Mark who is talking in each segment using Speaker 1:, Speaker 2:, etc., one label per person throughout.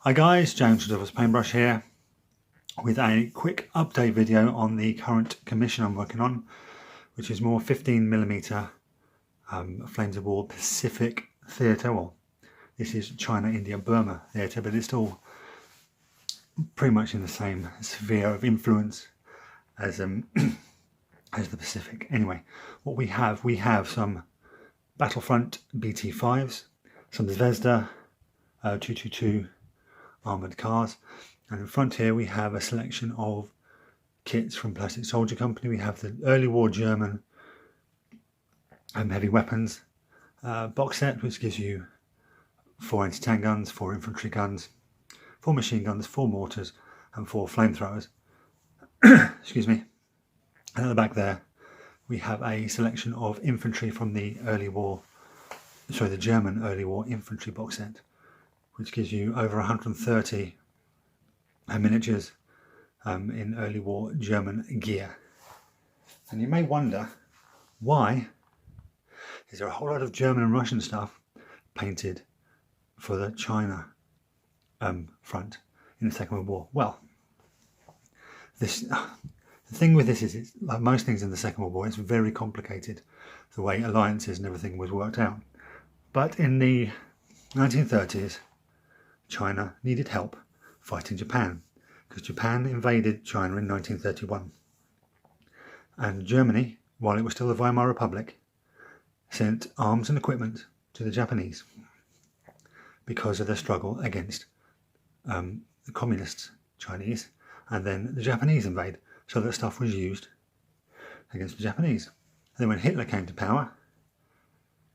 Speaker 1: Hi guys, James Devil's Paintbrush here with a quick update video on the current commission I'm working on, which is more 15mm Flames of War Pacific Theatre. Well, this is China, India, Burma theatre, but it's all pretty much in the same sphere of influence as as the Pacific. Anyway, what we have some Battlefront BT5s, some Zvezda 222 armoured cars, and in front here we have a selection of kits from Plastic Soldier Company. We have the early war German heavy weapons box set, which gives you 4 anti-tank guns, 4 infantry guns, 4 machine guns, 4 mortars and 4 flamethrowers. Excuse me. And at the back there we have a selection of infantry from the the German early war infantry box set, which gives you over 130 miniatures in early war German gear. And you may wonder, why is there a whole lot of German and Russian stuff painted for the China front in the Second World War? Well, the thing with this is, it's like most things in the Second World War, it's very complicated, the way alliances and everything was worked out. But in the 1930s, China needed help fighting Japan, because Japan invaded China in 1931, and Germany, while it was still the Weimar Republic, sent arms and equipment to the Japanese because of their struggle against the communist Chinese, and then the Japanese invade, so that stuff was used against the Japanese. And then when Hitler came to power,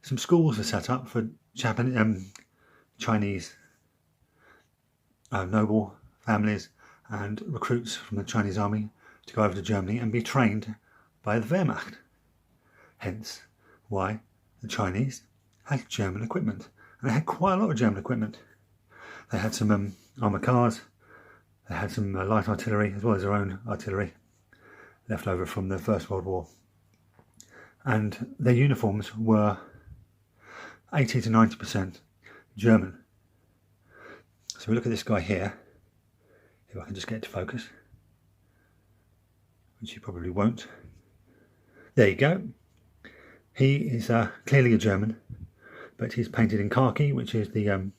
Speaker 1: some schools were set up for Chinese noble families and recruits from the Chinese army to go over to Germany and be trained by the Wehrmacht. Hence why the Chinese had German equipment, and they had quite a lot of German equipment. They had some armoured cars, they had some light artillery, as well as their own artillery left over from the First World War, and their uniforms were 80 to 90% German. So we look at this guy here, if I can just get it to focus, which you probably won't. There you go. He is clearly a German, but he's painted in khaki, which is the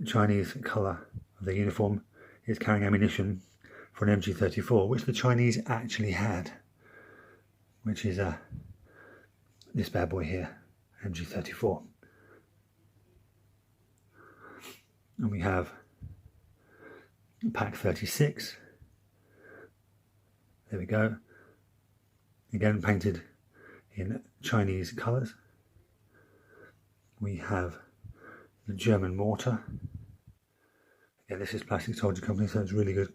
Speaker 1: Chinese colour of their uniform. He's carrying ammunition for an MG34, which the Chinese actually had, which is this bad boy here, MG34. And we have Pack 36. There we go. Again painted in Chinese colours. We have the German mortar. Yeah, this is Plastic Soldier Company, so it's really good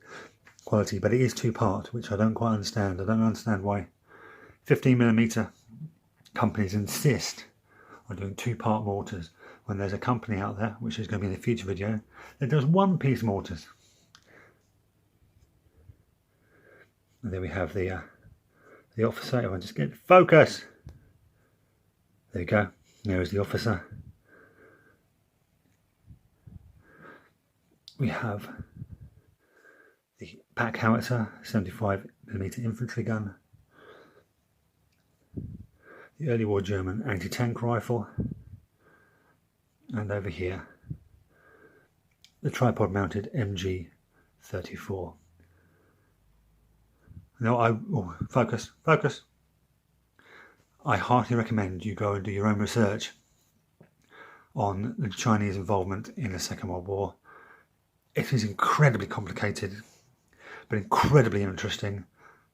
Speaker 1: quality, but it is two-part, which I don't quite understand. I don't understand why 15mm companies insist on doing two-part mortars when there's a company out there, which is going to be in a future video, that does one-piece mortars. And there we have the officer. If I just get focus, there you go. There is the officer. We have the pack howitzer, 75mm infantry gun, the early war German anti-tank rifle, and over here the tripod mounted MG34. Now focus. I heartily recommend you go and do your own research on the Chinese involvement in the Second World War. It is incredibly complicated, but incredibly interesting,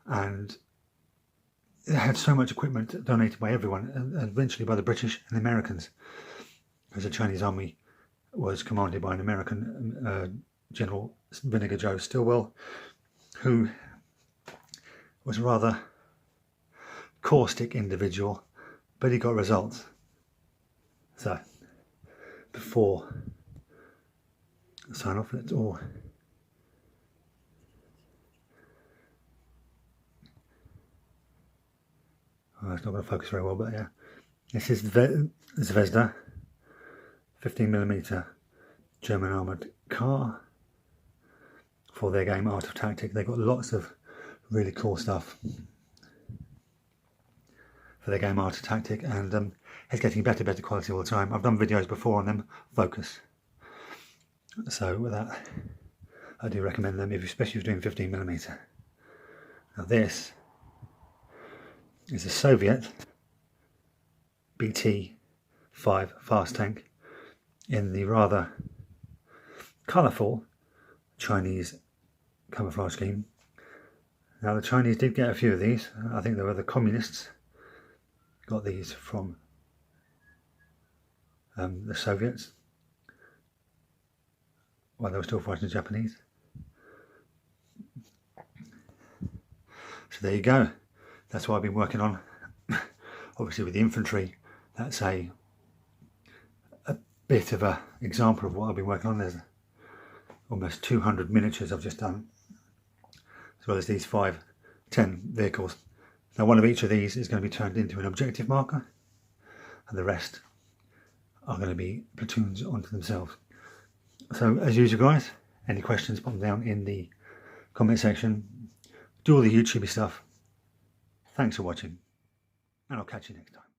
Speaker 1: and it had so much equipment donated by everyone, and eventually by the British and the Americans, because the Chinese army was commanded by an American General Vinegar Joe Stilwell, who was a rather caustic individual, but he got results. So before I sign off, let's all it's not going to focus very well, but yeah, this is the Zvezda 15mm German armoured car for their game Art of Tactic. They've got lots of really cool stuff for their game Art of Tactic, and it's getting better quality all the time. I've done videos before on them, Focus. So with that, I do recommend them, especially if you're doing 15mm. Now this is a Soviet BT-5 fast tank in the rather colourful Chinese camouflage scheme. Now the Chinese did get a few of these. I think there were the communists got these from the Soviets while they were still fighting the Japanese. So there you go. That's what I've been working on. Obviously with the infantry, that's a bit of an example of what I've been working on. There's almost 200 miniatures I've just done, as well as these 10 vehicles. Now one of each of these is going to be turned into an objective marker, and the rest are going to be platoons onto themselves. So as usual guys, any questions, put them down in the comment section. Do all the YouTubey stuff. Thanks for watching, and I'll catch you next time.